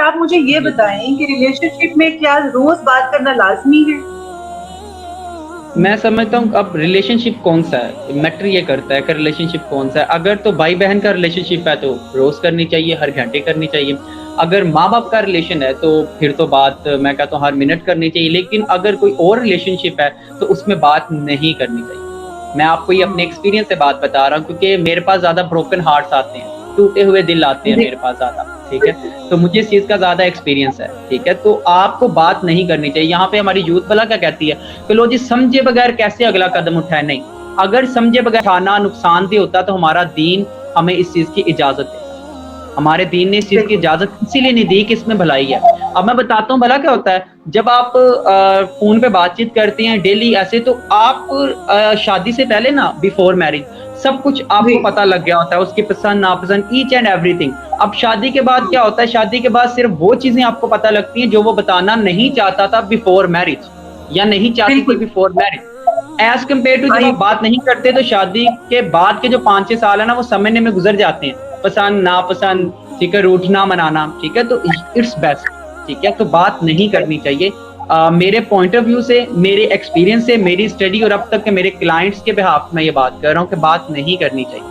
आप मुझे ये जी। बताएं कि रिलेशनशिप में क्या रोज बात करना लाजमी है? मैं समझता हूँ अब रिलेशनशिप कौन-सा है, मैटर ये करता है कि रिलेशनशिप कौन-सा है। अगर तो भाई-बहन का रिलेशनशिप है तो रोज़ करनी चाहिए, हर घंटे करनी चाहिए। अगर माँ-बाप का रिलेशन है तो फिर तो बात मैं कहता हूँ हर मिनट करनी चाहिए। लेकिन अगर कोई और रिलेशनशिप है तो उसमें बात नहीं करनी चाहिए। मैं आपको ये अपने हम्म। एक्सपीरियंस से बात बता रहा हूँ क्योंकि मेरे पास ज़्यादा ब्रोकन हार्ट्स आते हैं, टूटे हुए दिल आते हैं जी। मेरे पास ज़्यादा, ठीक है? तो मुझे इस चीज़ का ज़्यादा एक्सपीरियंस है, ठीक है? तो आपको बात नहीं करनी चाहिए। यहाँ पे हमारी यूथ भला क्या कहती है कि लो जी समझे बगैर कैसे अगला कदम उठाएँ? नहीं, अगर समझे बगैर उठाना नुकसानदेह होता तो हमारा दीन हमें इस चीज़ की इजाज़त देता। हमारे दीन ने इस चीज़ की बिल्कुल। इजाज़त इसीलिए नहीं दी कि इसमें भलाई है। अब मैं बताता हूँ भला क्या होता है, जब आप फ़ोन पे बातचीत करते हैं डेली ऐसे तो आप शादी से पहले ना बिफ़ोर मैरिज सब कुछ जी। आपको पता लग गया होता है, उसकी पसंद नापसंद ईच एंड एवरीथिंग। अब शादी के बाद क्या होता है, शादी के बाद सिर्फ़ वो चीज़ें आपको पता लगती हैं जो वो बताना नहीं चाहता था बिफ़ोर मैरिज या नहीं चाहती थी बिल्कुल। Before marriage. As compare to हाँ, जब ये आप बात नहीं करते तो शादी के बाद के जो 5-6 साल है ना वो समझने में गुज़र जाते हैं। पसंद, नापसंद, ठीक है, रूठना मनाना, ठीक है? तो इट्स बेस्ट, ठीक है? तो बात नहीं करनी चाहिए। मेरे पॉइंट ऑफ व्यू से, मेरे एक्सपीरियंस से, मेरी स्टडी और अब तक के मेरे क्लाइंट्स के बिहाफ़ मैं ये बात कर रहा हूँ कि बात नहीं करनी चाहिए।